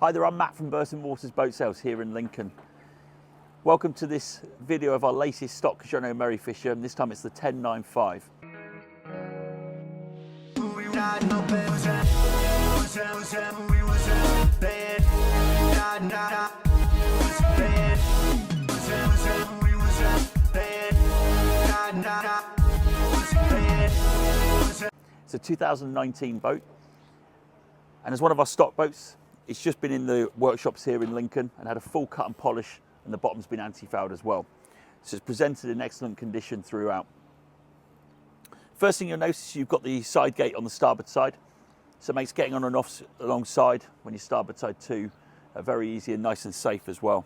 Hi there, I'm Matt from Burton Waters Boatsales here in Lincoln. Welcome to this video of our latest stock Jeanneau Merry Fisher, and this time it's the 1095. It's a 2019 boat, and as one of our stock boats, it's just been in the workshops here in Lincoln and had a full cut and polish, and the bottom's been anti-fouled as well. So it's presented in excellent condition throughout. First thing you'll notice, you've got the side gate on the starboard side, so it makes getting on and off alongside when you're starboard side too very easy and nice and safe as well.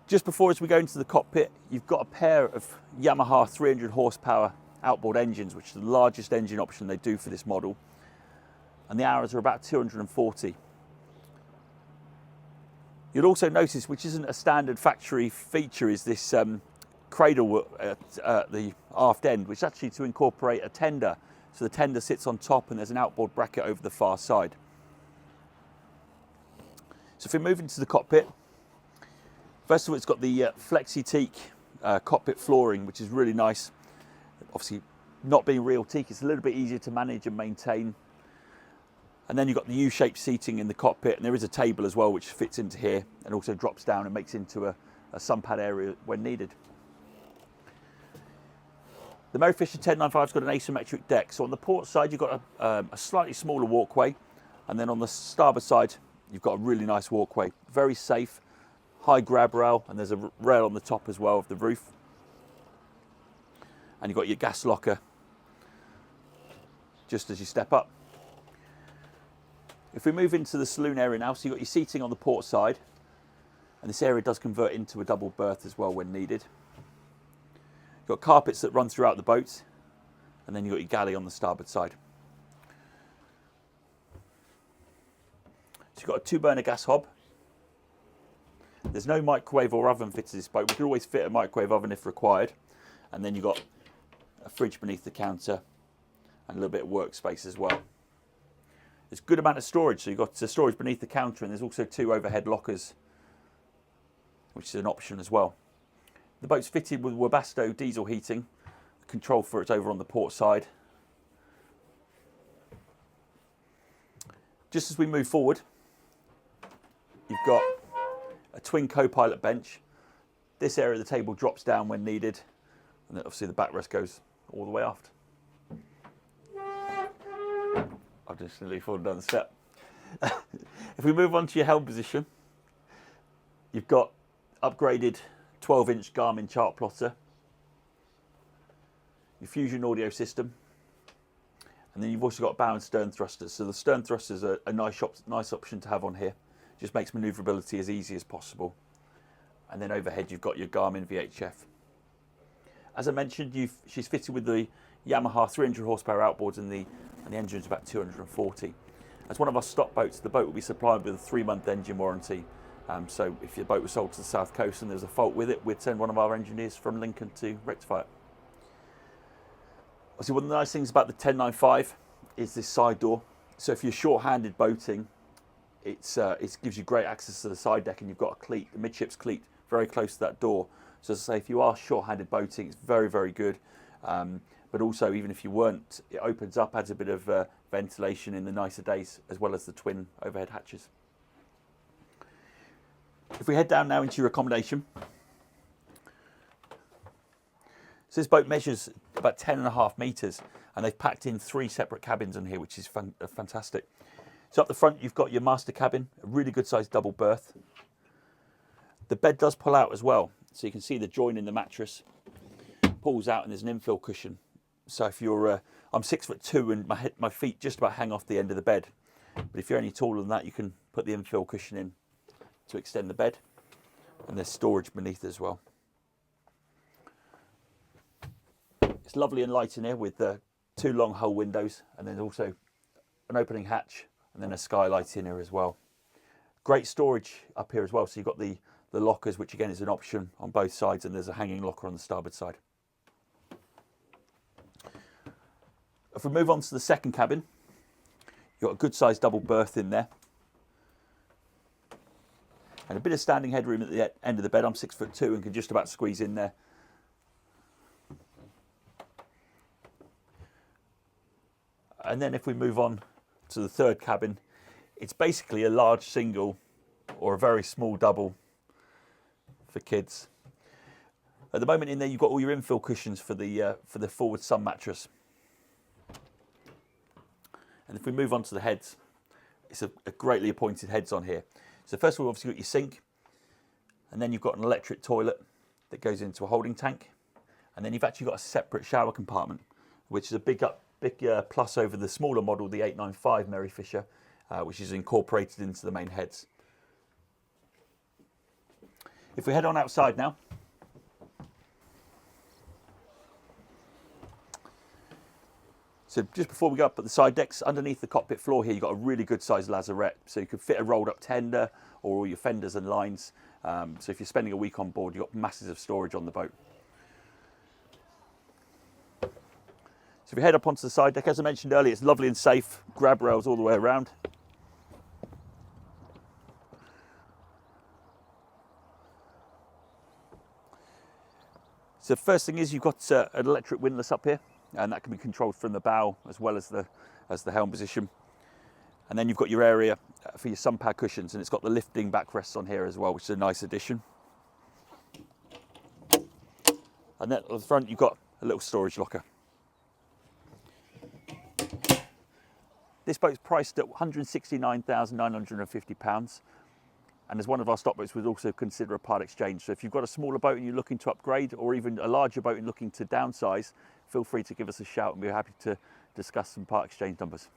Just before, as we go into the cockpit, you've got a pair of Yamaha 300 horsepower outboard engines, which is the largest engine option they do for this model, and the hours are about 240. You'll also notice, which isn't a standard factory feature, is this cradle at the aft end, which is actually to incorporate a tender. So the tender sits on top and there's an outboard bracket over the far side. So if we move into the cockpit, first of all, it's got the flexi teak cockpit flooring, which is really nice. Obviously, not being real teak, it's a little bit easier to manage and maintain. And then you've got the U-shaped seating in the cockpit, and there is a table as well which fits into here and also drops down and makes into a sun pad area when needed. The Merry Fisher 1095's got an asymmetric deck. So on the port side, you've got a slightly smaller walkway, and then on the starboard side, you've got a really nice walkway. Very safe, high grab rail, and there's a rail on the top as well of the roof. And you've got your gas locker just as you step up. If we move into the saloon area now, so you've got your seating on the port side, and this area does convert into a double berth as well when needed. You've got carpets that run throughout the boat, and then you've got your galley on the starboard side. So you've got a 2-burner gas hob. There's no microwave or oven fitted to this boat. We can always fit a microwave oven if required. And then you've got a fridge beneath the counter and a little bit of workspace as well. There's a good amount of storage, so you've got storage beneath the counter, and there's also 2 overhead lockers, which is an option as well. The boat's fitted with Webasto diesel heating. The control for it's over on the port side. Just as we move forward, you've got a twin co-pilot bench. This area of the table drops down when needed, and then obviously the backrest goes all the way aft. I've just nearly fallen down the step. If we move on to your helm position, you've got upgraded 12-inch Garmin chart plotter, your Fusion audio system, and then you've also got bow and stern thrusters. So the stern thrusters are a nice option to have on here. Just makes manoeuvrability as easy as possible. And then overhead you've got your Garmin VHF. As I mentioned, she's fitted with the Yamaha 300 horsepower outboards, and the engine's about 240. As one of our stock boats, the boat will be supplied with a 3-month engine warranty. So if your boat was sold to the south coast and there's a fault with it, we'd send one of our engineers from Lincoln to rectify it. Obviously, one of the nice things about the 1095 is this side door. So if you're short-handed boating, it gives you great access to the side deck, and you've got a cleat, a midships cleat, very close to that door. So as I say, if you are short-handed boating, it's very, very good. But also, even if you weren't, it opens up, adds a bit of ventilation in the nicer days, as well as the twin overhead hatches. If we head down now into your accommodation, so this boat measures about 10.5 metres, and they've packed in 3 separate cabins in here, which is fantastic. So up the front, you've got your master cabin, a really good sized double berth. The bed does pull out as well, so you can see the join in the mattress pulls out, and there's an infill cushion. So if you're, I'm 6'2" and my feet just about hang off the end of the bed. But if you're any taller than that, you can put the infill cushion in to extend the bed. And there's storage beneath as well. It's lovely and light in here with 2 long hull windows, and then also an opening hatch and then a skylight in here as well. Great storage up here as well. So you've got the lockers, which again is an option on both sides, and there's a hanging locker on the starboard side. If we move on to the second cabin, you've got a good sized double berth in there. And a bit of standing headroom at the end of the bed. I'm 6'2" and can just about squeeze in there. And then if we move on to the third cabin, it's basically a large single or a very small double for kids. At the moment in there, you've got all your infill cushions for the forward sun mattress. And if we move on to the heads, it's a greatly appointed heads on here. So first of all, obviously you've got your sink, and then you've got an electric toilet that goes into a holding tank, and then you've actually got a separate shower compartment, which is a big plus over the smaller model, the 895 Merry Fisher, which is incorporated into the main heads. If we head on outside now, so just before we go up at the side decks, underneath the cockpit floor here, you've got a really good sized lazarette. So you could fit a rolled up tender or all your fenders and lines. So if you're spending a week on board, you've got masses of storage on the boat. So if we head up onto the side deck, as I mentioned earlier, it's lovely and safe, grab rails all the way around. So the first thing is you've got an electric windlass up here, and that can be controlled from the bow as well as the helm position. And then you've got your area for your sun pad cushions, and it's got the lifting backrests on here as well, which is a nice addition. And then at the front you've got a little storage locker. This boat's priced at £169,950, and as one of our stock boats, we'd also consider a part exchange. So if you've got a smaller boat and you're looking to upgrade, or even a larger boat and looking to downsize, feel free to give us a shout and we're happy to discuss some part exchange numbers.